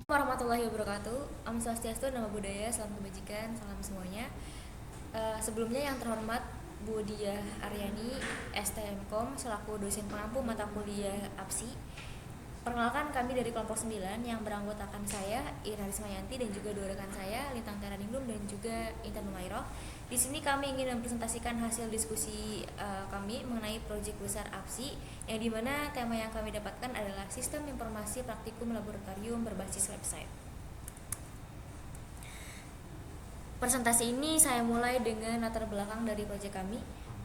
Warahmatullahi wabarakatuh. Om Swastiastu, Namo Buddhaya, salam kebajikan, salam semuanya. Sebelumnya yang terhormat Bu Diah Aryani, STMkom, selaku dosen pengampu mata kuliah APSI. Perkenalkan, kami dari kelompok 9 yang beranggotakan saya, Ira Rismayanti, dan juga dua rekan saya, Lintang Teraningrum dan juga Intan Numairah. Di sini kami ingin mempresentasikan hasil diskusi kami mengenai proyek besar APSI, yang dimana tema yang kami dapatkan adalah Sistem Informasi Praktikum Laboratorium berbasis website. Presentasi ini saya mulai dengan latar belakang dari proyek kami.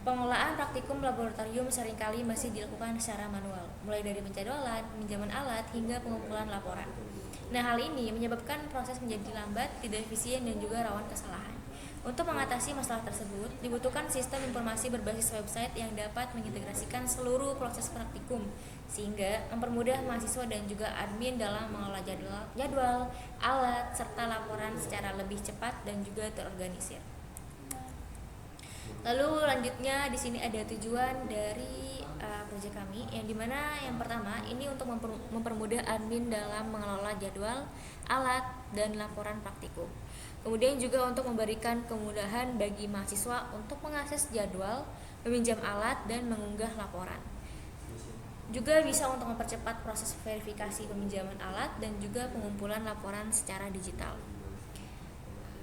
Pengelolaan praktikum laboratorium seringkali masih dilakukan secara manual, mulai dari penjadwalan, peminjaman alat, hingga pengumpulan laporan. Nah, hal ini menyebabkan proses menjadi lambat, tidak efisien, dan juga rawan kesalahan. Untuk mengatasi masalah tersebut, dibutuhkan sistem informasi berbasis website yang dapat mengintegrasikan seluruh proses praktikum, sehingga mempermudah mahasiswa dan juga admin dalam mengelola jadwal, alat, serta laporan secara lebih cepat dan juga terorganisir. Lalu lanjutnya di sini ada tujuan dari proyek kami, yang dimana yang pertama ini untuk mempermudah admin dalam mengelola jadwal, alat, dan laporan praktikum. Kemudian juga untuk memberikan kemudahan bagi mahasiswa untuk mengakses jadwal, meminjam alat, dan mengunggah laporan. Juga bisa untuk mempercepat proses verifikasi peminjaman alat dan juga pengumpulan laporan secara digital.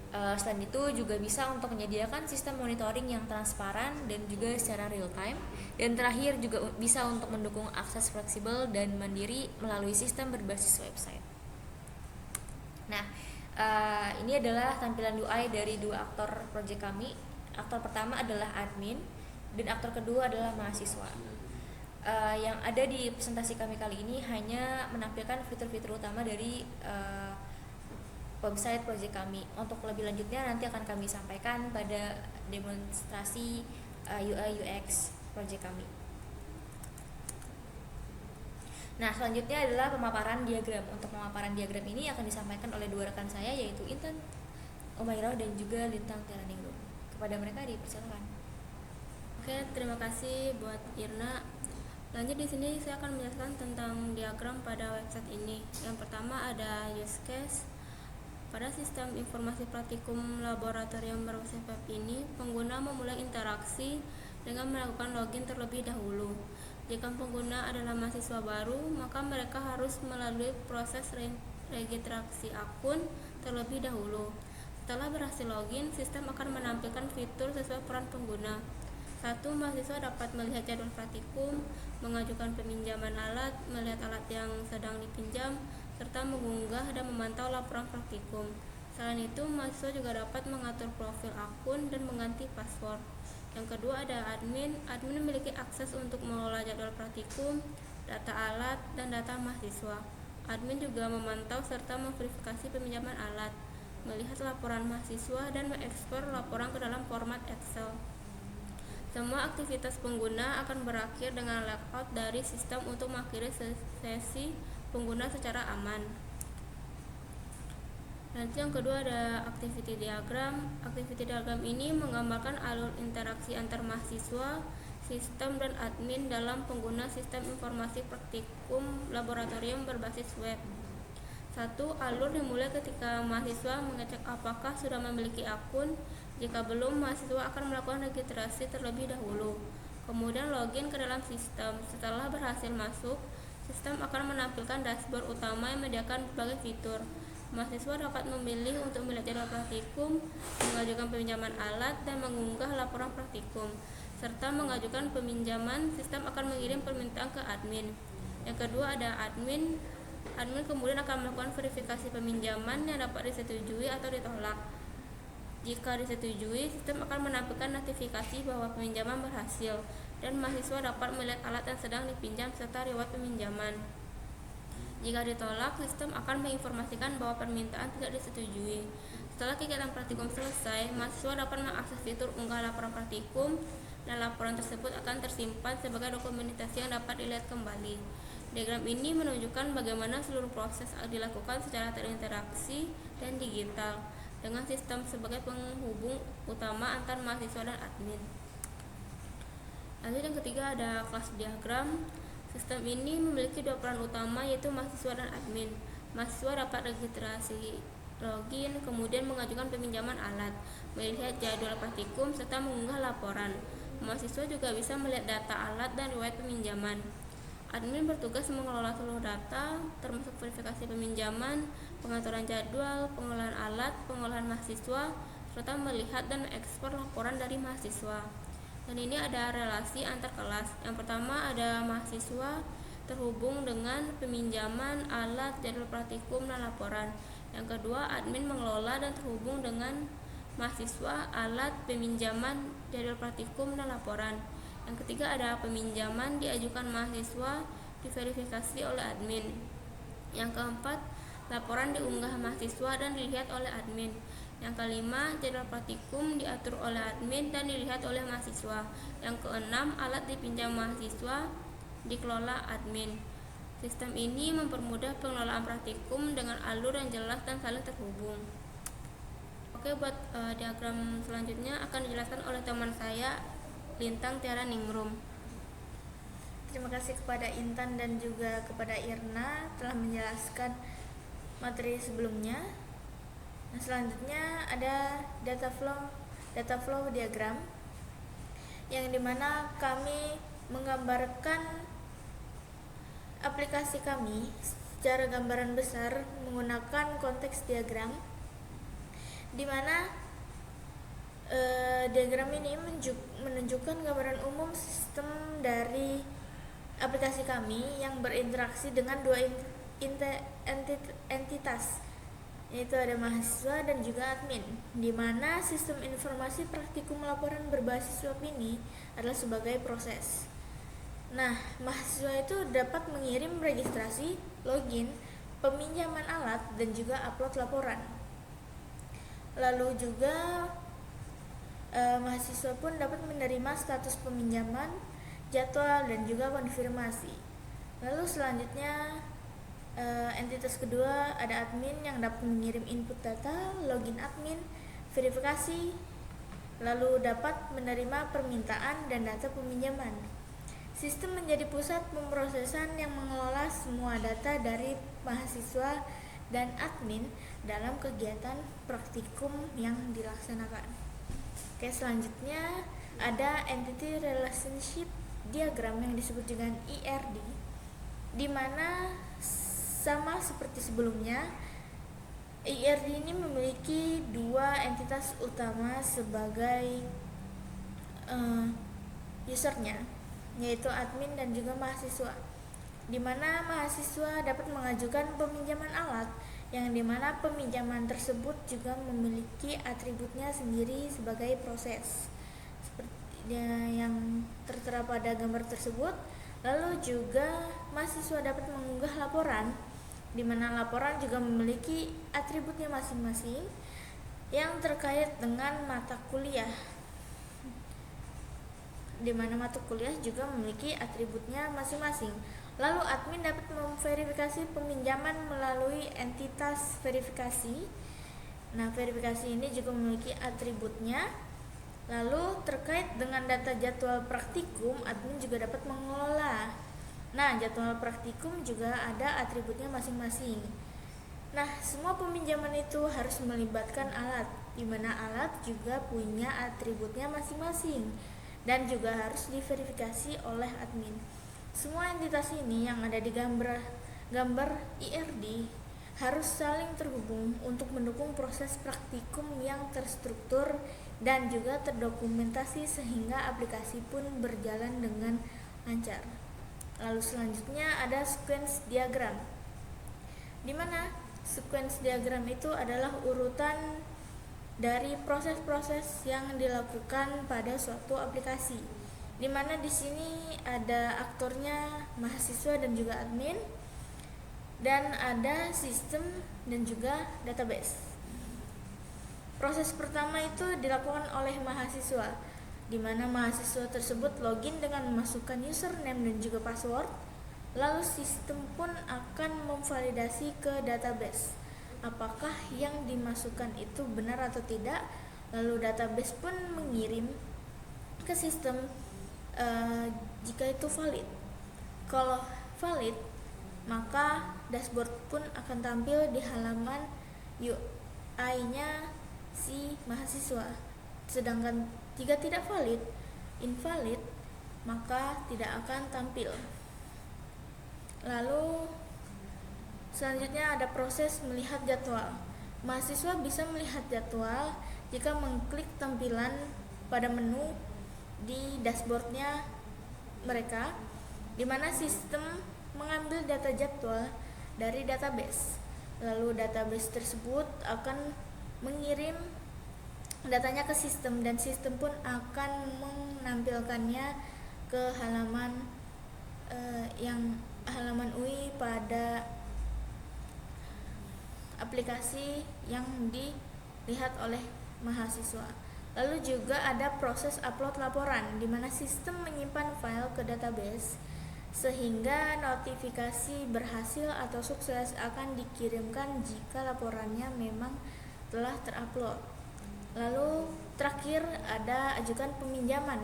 Selain itu juga bisa untuk menyediakan sistem monitoring yang transparan dan juga secara real time. Dan terakhir juga bisa untuk mendukung akses fleksibel dan mandiri melalui sistem berbasis website. Nah, ini adalah tampilan UI dari dua aktor proyek kami. Aktor pertama adalah admin dan aktor kedua adalah mahasiswa. Yang ada di presentasi kami kali ini hanya menampilkan fitur-fitur utama dari website proyek kami. Untuk lebih lanjutnya nanti akan kami sampaikan pada demonstrasi UI UX proyek kami. Nah, selanjutnya adalah pemaparan diagram. Untuk pemaparan diagram ini akan disampaikan oleh dua rekan saya, yaitu Intan Numairah dan juga Lintang Teraningrum. Kepada mereka dipersilakan. Oke, terima kasih buat Irna. Lanjut di sini saya akan menjelaskan tentang diagram pada website ini. Yang pertama ada use case. Pada sistem informasi praktikum laboratorium berbasis web ini, pengguna memulai interaksi dengan melakukan login terlebih dahulu. Jika pengguna adalah mahasiswa baru, maka mereka harus melalui proses registrasi akun terlebih dahulu. Setelah berhasil login, sistem akan menampilkan fitur sesuai peran pengguna. 1. Mahasiswa dapat melihat jadwal praktikum, mengajukan peminjaman alat, melihat alat yang sedang dipinjam, serta mengunggah dan memantau laporan praktikum. Selain itu, mahasiswa juga dapat mengatur profil akun dan mengganti password. Yang kedua ada admin. Admin memiliki akses untuk mengelola jadwal praktikum, data alat, dan data mahasiswa. Admin juga memantau serta memverifikasi peminjaman alat, melihat laporan mahasiswa, dan mengekspor laporan ke dalam format Excel. Semua aktivitas pengguna akan berakhir dengan logout dari sistem untuk mengakhiri sesi pengguna secara aman. Nanti yang kedua ada activity diagram. Activity diagram ini menggambarkan alur interaksi antar mahasiswa, sistem, dan admin dalam pengguna sistem informasi praktikum laboratorium berbasis web. 1. Alur dimulai ketika mahasiswa mengecek apakah sudah memiliki akun. Jika belum, mahasiswa akan melakukan registrasi terlebih dahulu. Kemudian login ke dalam sistem. Setelah berhasil masuk, sistem akan menampilkan dashboard utama yang menyediakan berbagai fitur. Mahasiswa dapat memilih untuk melihat jadwal praktikum, mengajukan peminjaman alat, dan mengunggah laporan praktikum. Serta mengajukan peminjaman, sistem akan mengirim permintaan ke admin. Yang kedua ada admin. Admin kemudian akan melakukan verifikasi peminjaman yang dapat disetujui atau ditolak. Jika disetujui, sistem akan menampilkan notifikasi bahwa peminjaman berhasil dan mahasiswa dapat melihat alat yang sedang dipinjam serta riwayat peminjaman. Jika ditolak, sistem akan menginformasikan bahwa permintaan tidak disetujui. Setelah kegiatan praktikum selesai, mahasiswa dapat mengakses fitur unggah laporan praktikum dan laporan tersebut akan tersimpan sebagai dokumentasi yang dapat dilihat kembali. Diagram ini menunjukkan bagaimana seluruh proses dilakukan secara terinteraksi dan digital dengan sistem sebagai penghubung utama antar mahasiswa dan admin. Lanjut yang ketiga ada kelas diagram. Sistem ini memiliki dua peran utama, yaitu mahasiswa dan admin. Mahasiswa dapat registrasi login, kemudian mengajukan peminjaman alat, melihat jadwal praktikum, serta mengunggah laporan. Mahasiswa juga bisa melihat data alat dan riwayat peminjaman. Admin bertugas mengelola seluruh data, termasuk verifikasi peminjaman, pengaturan jadwal, pengelolaan alat, pengolahan mahasiswa, serta melihat dan mengekspor laporan dari mahasiswa. Dan ini ada relasi antar kelas. Yang pertama ada mahasiswa terhubung dengan peminjaman alat, jadwal praktikum, dan laporan. Yang kedua, admin mengelola dan terhubung dengan mahasiswa, alat, peminjaman, jadwal praktikum, dan laporan. Yang ketiga ada peminjaman diajukan mahasiswa, diverifikasi oleh admin. Yang keempat, laporan diunggah mahasiswa dan dilihat oleh admin. Yang kelima, jadwal praktikum diatur oleh admin dan dilihat oleh mahasiswa. Yang keenam, alat dipinjam mahasiswa dikelola admin. Sistem ini mempermudah pengelolaan praktikum dengan alur yang jelas dan saling terhubung. Oke, buat diagram selanjutnya akan dijelaskan oleh teman saya, Lintang Tiara Ningrum. Terima kasih kepada Intan dan juga kepada Irna telah menjelaskan materi sebelumnya. Nah, selanjutnya ada data flow diagram, yang dimana kami menggambarkan aplikasi kami secara gambaran besar menggunakan konteks diagram, dimana diagram ini menunjukkan gambaran umum sistem dari aplikasi kami yang berinteraksi dengan dua entitas, yaitu ada mahasiswa dan juga admin, di mana sistem informasi praktikum laporan berbasis web ini adalah sebagai proses. Nah, mahasiswa itu dapat mengirim registrasi, login, peminjaman alat, dan juga upload laporan. Lalu juga mahasiswa pun dapat menerima status peminjaman, jadwal, dan juga konfirmasi. Lalu selanjutnya entitas kedua ada admin yang dapat mengirim input data, login admin, verifikasi, lalu dapat menerima permintaan dan data peminjaman. Sistem menjadi pusat pemrosesan yang mengelola semua data dari mahasiswa dan admin dalam kegiatan praktikum yang dilaksanakan. Oke, selanjutnya ada entity relationship diagram yang disebut dengan ERD, di mana sama seperti sebelumnya, ERD ini memiliki dua entitas utama sebagai usernya, yaitu admin dan juga mahasiswa, di mana mahasiswa dapat mengajukan peminjaman alat, yang dimana peminjaman tersebut juga memiliki atributnya sendiri sebagai proses seperti yang tertera pada gambar tersebut. Lalu juga mahasiswa dapat mengunggah laporan, di mana laporan juga memiliki atributnya masing-masing yang terkait dengan mata kuliah, di mana mata kuliah juga memiliki atributnya masing-masing. Lalu admin dapat memverifikasi peminjaman melalui entitas verifikasi. Nah, verifikasi ini juga memiliki atributnya. Lalu terkait dengan data jadwal praktikum, admin juga dapat mengelola. Nah, jadwal praktikum juga ada atributnya masing-masing. Nah, semua peminjaman itu harus melibatkan alat, di mana alat juga punya atributnya masing-masing dan juga harus diverifikasi oleh admin. Semua entitas ini yang ada di gambar IRD harus saling terhubung untuk mendukung proses praktikum yang terstruktur dan juga terdokumentasi sehingga aplikasi pun berjalan dengan lancar. Lalu selanjutnya ada sequence diagram, di mana sequence diagram itu adalah urutan dari proses-proses yang dilakukan pada suatu aplikasi, di mana di sini ada aktornya mahasiswa dan juga admin, dan ada sistem dan juga database. Proses pertama itu dilakukan oleh mahasiswa, di mana mahasiswa tersebut login dengan memasukkan username dan juga password. Lalu sistem pun akan memvalidasi ke database apakah yang dimasukkan itu benar atau tidak. Lalu database pun mengirim ke sistem jika itu valid. Kalau valid, maka dashboard pun akan tampil di halaman UI-nya si mahasiswa. Sedangkan jika tidak valid, invalid, maka tidak akan tampil. Lalu selanjutnya ada proses melihat jadwal. Mahasiswa bisa melihat jadwal jika mengklik tampilan pada menu di dashboardnya mereka, di mana sistem mengambil data jadwal dari database. Lalu database tersebut akan mengirim datanya ke sistem dan sistem pun akan menampilkannya ke halaman halaman UI pada aplikasi yang dilihat oleh mahasiswa. Lalu juga ada proses upload laporan, di mana sistem menyimpan file ke database sehingga notifikasi berhasil atau sukses akan dikirimkan jika laporannya memang telah terupload. Lalu terakhir ada ajukan peminjaman,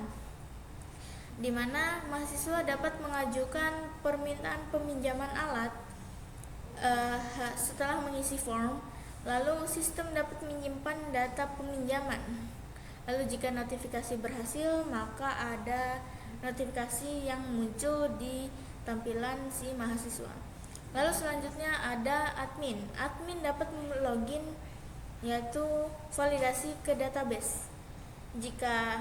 di mana mahasiswa dapat mengajukan permintaan peminjaman alat setelah mengisi form. Lalu sistem dapat menyimpan data peminjaman. Lalu jika notifikasi berhasil, maka ada notifikasi yang muncul di tampilan si mahasiswa. Lalu selanjutnya ada admin. Admin dapat login, yaitu validasi ke database. Jika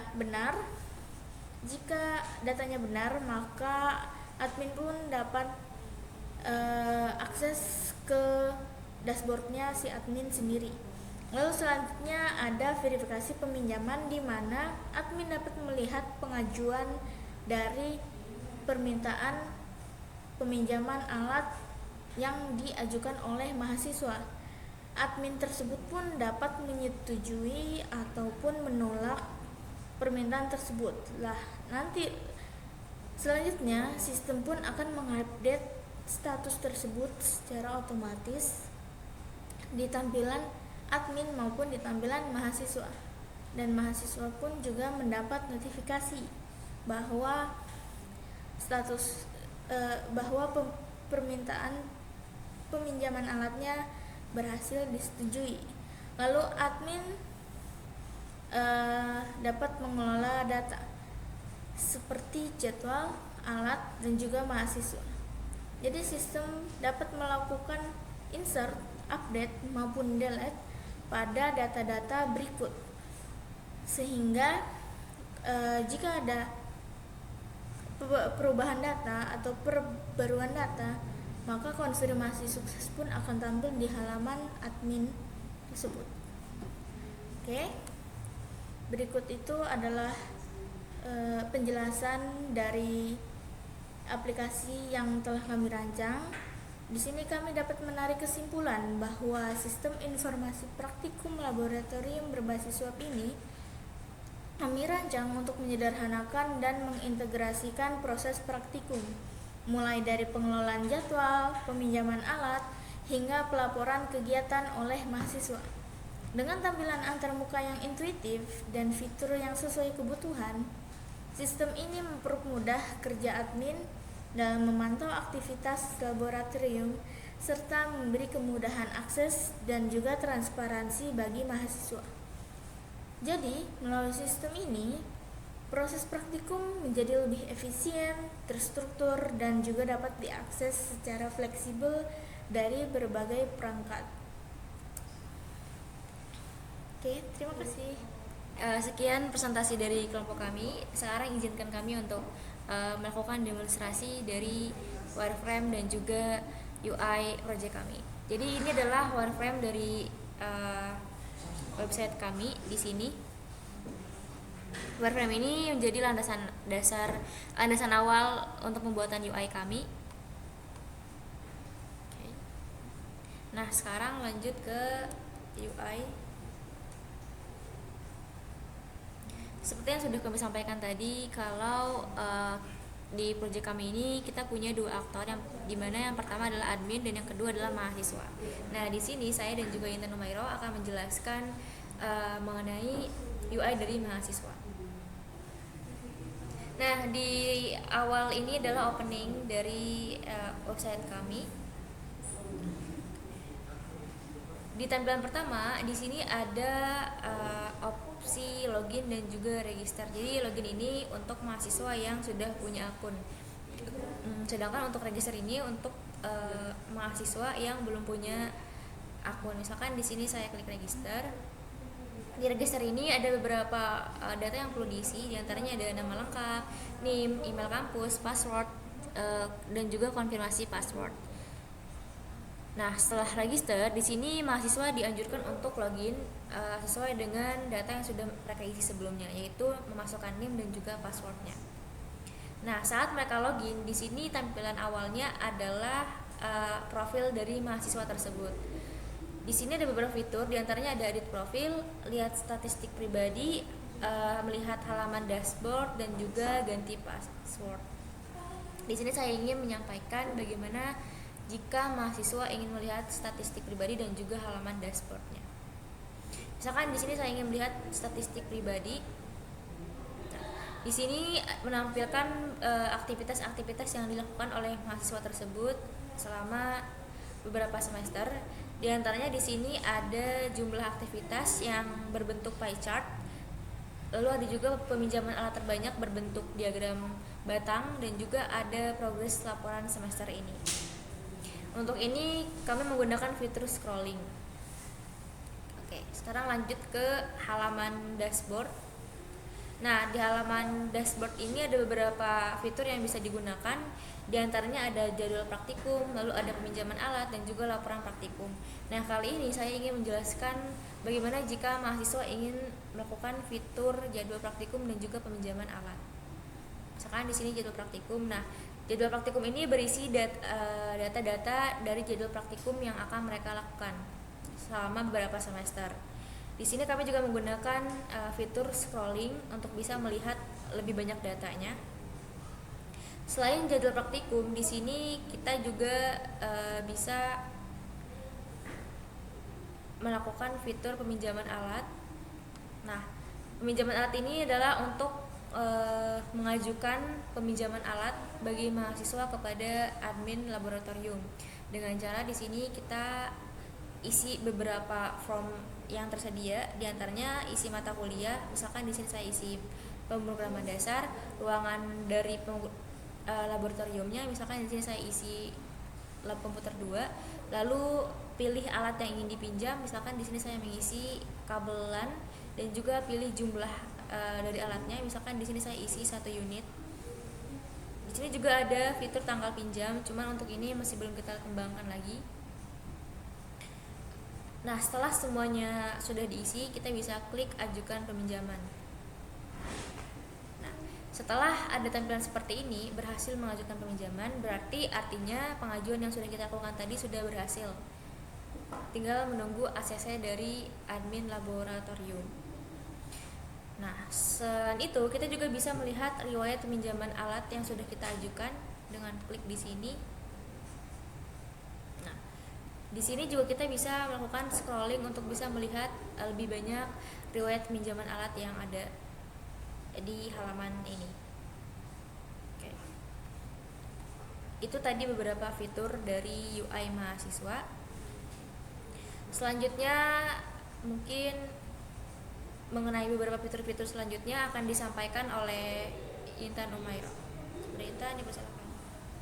datanya benar, maka admin pun dapat akses ke dashboardnya si admin sendiri. Lalu selanjutnya ada verifikasi peminjaman, di mana admin dapat melihat pengajuan dari permintaan peminjaman alat yang diajukan oleh mahasiswa. Admin tersebut pun dapat menyetujui ataupun menolak permintaan tersebut. Lah, nanti selanjutnya sistem pun akan mengupdate status tersebut secara otomatis di tampilan admin maupun di tampilan mahasiswa. Dan mahasiswa pun juga mendapat notifikasi bahwa status bahwa permintaan peminjaman alatnya berhasil disetujui. Lalu admin dapat mengelola data seperti jadwal, alat, dan juga mahasiswa. Jadi sistem dapat melakukan insert, update, maupun delete pada data-data berikut, sehingga jika ada perubahan data atau perbaruan data, maka konfirmasi sukses pun akan tampil di halaman admin tersebut. Oke, berikut itu adalah penjelasan dari aplikasi yang telah kami rancang. Di sini kami dapat menarik kesimpulan bahwa sistem informasi praktikum laboratorium berbasis web ini kami rancang untuk menyederhanakan dan mengintegrasikan proses praktikum, mulai dari pengelolaan jadwal, peminjaman alat, hingga pelaporan kegiatan oleh mahasiswa. Dengan tampilan antarmuka yang intuitif dan fitur yang sesuai kebutuhan, sistem ini mempermudah kerja admin dalam memantau aktivitas laboratorium serta memberi kemudahan akses dan juga transparansi bagi mahasiswa. Jadi, melalui sistem ini, proses praktikum menjadi lebih efisien, terstruktur, dan juga dapat diakses secara fleksibel dari berbagai perangkat. Oke, terima kasih. Sekian presentasi dari kelompok kami. Sekarang izinkan kami untuk melakukan demonstrasi dari wireframe dan juga UI project kami. Jadi ini adalah wireframe dari website kami di sini. Wireframe ini menjadi landasan awal untuk pembuatan UI kami. Oke. Nah, sekarang lanjut ke UI. Seperti yang sudah kami sampaikan tadi, kalau di proyek kami ini kita punya dua aktor, yang dimana yang pertama adalah admin dan yang kedua adalah mahasiswa. Nah, di sini saya dan juga Intan Umairo akan menjelaskan mengenai UI dari mahasiswa. Nah, di awal ini adalah opening dari website kami. Di tampilan pertama di sini ada opsi login dan juga register. Jadi login ini untuk mahasiswa yang sudah punya akun. Sedangkan untuk register ini untuk mahasiswa yang belum punya akun. Misalkan di sini saya klik register. Di register ini ada beberapa data yang perlu diisi, diantaranya ada nama lengkap, NIM, email kampus, password, dan juga konfirmasi password. Nah, setelah register, di sini mahasiswa dianjurkan untuk login sesuai dengan data yang sudah mereka isi sebelumnya, yaitu memasukkan NIM dan juga passwordnya. Nah, saat mereka login, di sini tampilan awalnya adalah profil dari mahasiswa tersebut. Di sini ada beberapa fitur, diantaranya ada edit profil, lihat statistik pribadi, melihat halaman dashboard, dan juga ganti password. Di sini saya ingin menyampaikan bagaimana jika mahasiswa ingin melihat statistik pribadi dan juga halaman dashboardnya. Misalkan di sini saya ingin melihat statistik pribadi. Di sini menampilkan aktivitas-aktivitas yang dilakukan oleh mahasiswa tersebut selama beberapa semester. Di antaranya di sini ada jumlah aktivitas yang berbentuk pie chart. Lalu ada juga peminjaman alat terbanyak berbentuk diagram batang, dan juga ada progres laporan semester ini. Untuk ini kami menggunakan fitur scrolling. Oke, sekarang lanjut ke halaman dashboard. Nah, di halaman dashboard ini ada beberapa fitur yang bisa digunakan. Di antaranya ada jadwal praktikum, lalu ada peminjaman alat, dan juga laporan praktikum. Nah, kali ini saya ingin menjelaskan bagaimana jika mahasiswa ingin melakukan fitur jadwal praktikum dan juga peminjaman alat. Misalkan di sini jadwal praktikum. Nah, jadwal praktikum ini berisi data-data dari jadwal praktikum yang akan mereka lakukan selama beberapa semester. Di sini kami juga menggunakan fitur scrolling untuk bisa melihat lebih banyak datanya. Selain jadwal praktikum, di sini kita juga bisa melakukan fitur peminjaman alat. Nah, peminjaman alat ini adalah untuk mengajukan peminjaman alat bagi mahasiswa kepada admin laboratorium. Dengan cara di sini kita isi beberapa form yang tersedia, diantaranya isi mata kuliah. Misalkan di sini saya isi pemrograman dasar, ruangan dari laboratoriumnya. Misalkan di sini saya isi lab komputer 2, lalu pilih alat yang ingin dipinjam. Misalkan di sini saya mengisi kabelan dan juga pilih jumlah dari alatnya. Misalkan di sini saya isi 1 unit. Di sini juga ada fitur tanggal pinjam, cuman untuk ini masih belum kita kembangkan lagi. Nah, setelah semuanya sudah diisi, kita bisa klik ajukan peminjaman. Nah, setelah ada tampilan seperti ini, berhasil mengajukan peminjaman, berarti artinya pengajuan yang sudah kita lakukan tadi sudah berhasil. Tinggal menunggu ACC dari admin laboratorium. Nah, selain itu kita juga bisa melihat riwayat peminjaman alat yang sudah kita ajukan dengan klik di sini. Nah, di sini juga kita bisa melakukan scrolling untuk bisa melihat lebih banyak riwayat peminjaman alat yang ada di halaman ini. Oke. Itu tadi beberapa fitur dari UI mahasiswa. Selanjutnya mungkin mengenai beberapa fitur-fitur selanjutnya akan disampaikan oleh Intan Umairo. Intan, dipersilakan.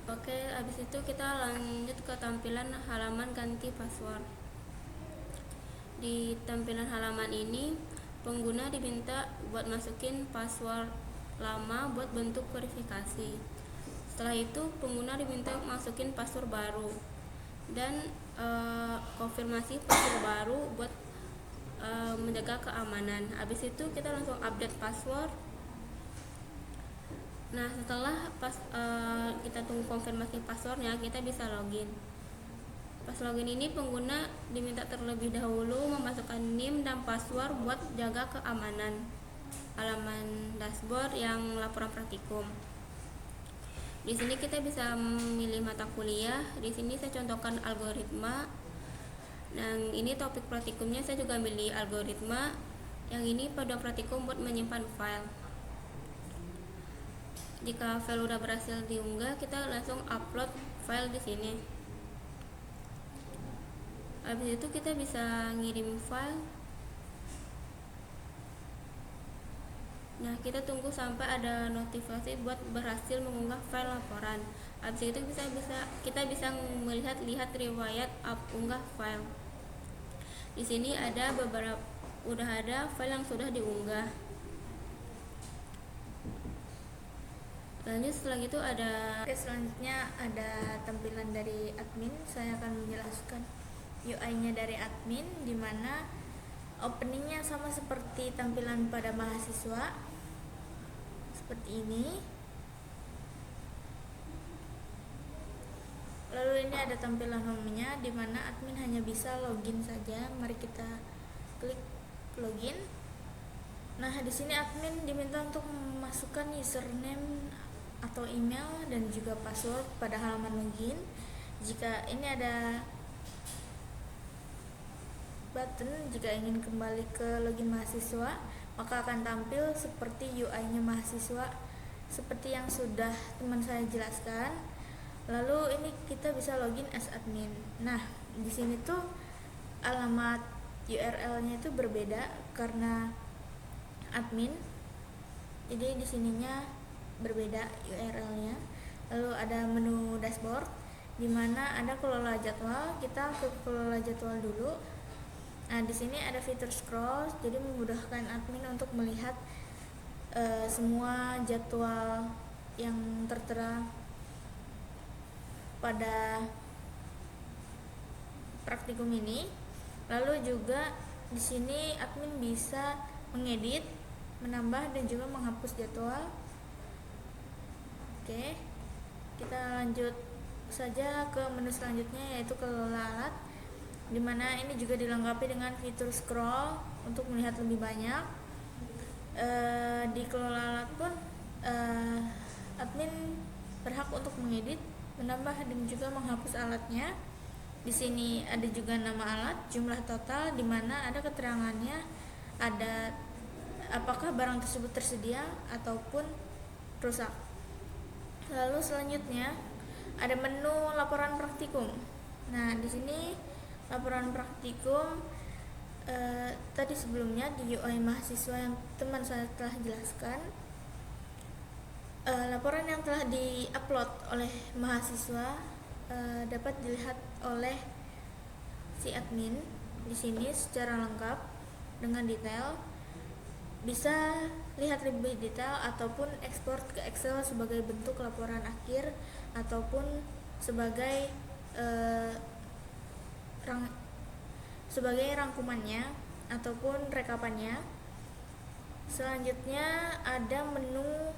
Oke, habis itu kita lanjut ke tampilan halaman ganti password. Di tampilan halaman ini, pengguna diminta buat masukin password lama buat bentuk verifikasi. Setelah itu, pengguna diminta masukin password baru dan konfirmasi password baru buat menjaga keamanan. Habis itu kita langsung update password. Nah, setelah kita tunggu konfirmasi passwordnya, kita bisa login. Pas login ini, pengguna diminta terlebih dahulu memasukkan NIM dan password buat jaga keamanan halaman dashboard yang laporan praktikum. Di sini kita bisa memilih mata kuliah. Di sini saya contohkan algoritma. Dan ini topik praktikumnya saya juga milih algoritma. Yang ini pada praktikum buat menyimpan file. Jika file udah berhasil diunggah, kita langsung upload file di sini. Habis itu kita bisa ngirim file. Nah, kita tunggu sampai ada notifikasi buat berhasil mengunggah file laporan. Habis itu kita bisa melihat riwayat unggah file. Di sini udah ada file yang sudah diunggah. Lanjut setelah itu Oke, selanjutnya ada tampilan dari admin. Saya akan menjelaskan UI-nya dari admin, di mana openingnya sama seperti tampilan pada mahasiswa, seperti ini. Lalu ini ada tampilan home-nya, di mana admin hanya bisa login saja. Mari kita klik login. Nah, di sini admin diminta untuk memasukkan username atau email dan juga password pada halaman login. Jika ini ada button jika ingin kembali ke login mahasiswa, maka akan tampil seperti UI-nya mahasiswa seperti yang sudah teman saya jelaskan. Lalu ini kita bisa login as admin. Nah, di sini tuh alamat URL-nya itu berbeda karena admin. Jadi di sininya berbeda URL-nya. Lalu ada menu dashboard, di mana ada kelola jadwal. Kita ke kelola jadwal dulu. Nah, di sini ada fitur scroll, jadi memudahkan admin untuk melihat semua jadwal yang tertera pada praktikum ini. Lalu juga di sini admin bisa mengedit, menambah dan juga menghapus jadwal. Oke, kita lanjut saja ke menu selanjutnya, yaitu kelola alat, dimana ini juga dilengkapi dengan fitur scroll untuk melihat lebih banyak. Di kelola alat pun admin berhak untuk mengedit, menambah dan juga menghapus alatnya. Di sini ada juga nama alat, jumlah total, di mana ada keterangannya, ada apakah barang tersebut tersedia ataupun rusak. Lalu selanjutnya ada menu laporan praktikum. Nah, di sini laporan praktikum tadi sebelumnya di UI mahasiswa yang teman saya telah jelaskan, laporan yang telah di-upload oleh mahasiswa dapat dilihat oleh si admin di sini secara lengkap dengan detail. Bisa lihat lebih detail ataupun ekspor ke Excel sebagai bentuk laporan akhir ataupun sebagai rangkumannya ataupun rekapannya. Selanjutnya ada menu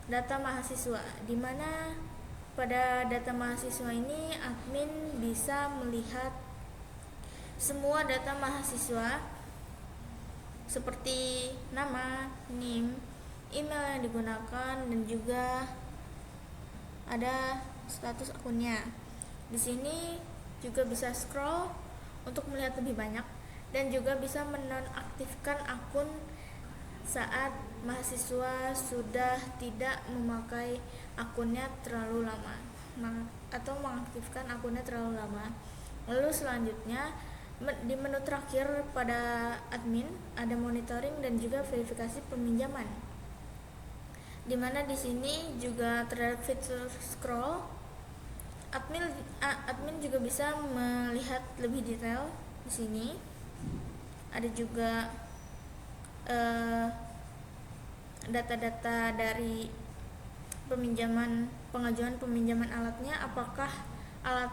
data mahasiswa, di mana pada data mahasiswa ini admin bisa melihat semua data mahasiswa seperti nama, NIM, email yang digunakan, dan juga ada status akunnya. Di sini juga bisa scroll untuk melihat lebih banyak dan juga bisa menonaktifkan akun saat mahasiswa sudah tidak memakai akunnya terlalu lama atau mengaktifkan akunnya terlalu lama. Lalu selanjutnya di menu terakhir pada admin ada monitoring dan juga verifikasi peminjaman, di mana di sini juga terdapat fitur scroll. Admin juga bisa melihat lebih detail. Di sini ada juga data-data dari pengajuan peminjaman alatnya, apakah alat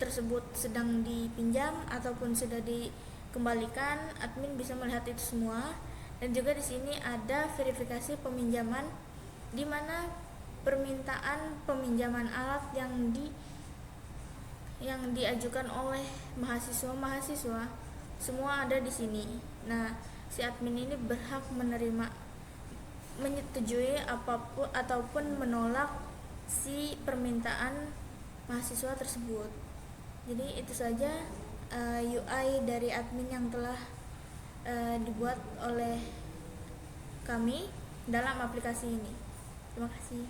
tersebut sedang dipinjam ataupun sudah dikembalikan. Admin bisa melihat itu semua. Dan juga di sini ada verifikasi peminjaman, di mana permintaan peminjaman alat yang diajukan oleh mahasiswa semua ada di sini. Nah, si admin ini berhak menyetujui apapun ataupun menolak si permintaan mahasiswa tersebut. Jadi itu saja UI dari admin yang telah dibuat oleh kami dalam aplikasi ini. Terima kasih.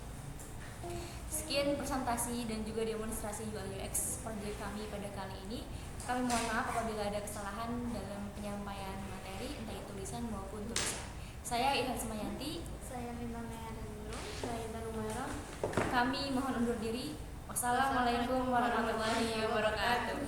Sekian presentasi dan juga demonstrasi UI UX project kami pada kali ini. Kami mohon maaf apabila ada kesalahan dalam penyampaian materi, entah itu tulisan maupun tulisan. Saya Ilham Semayanti. Saya Minta Mayadandro. Saya Intan Umairah. Kami mohon undur diri. Wassalamualaikum warahmatullahi wabarakatuh.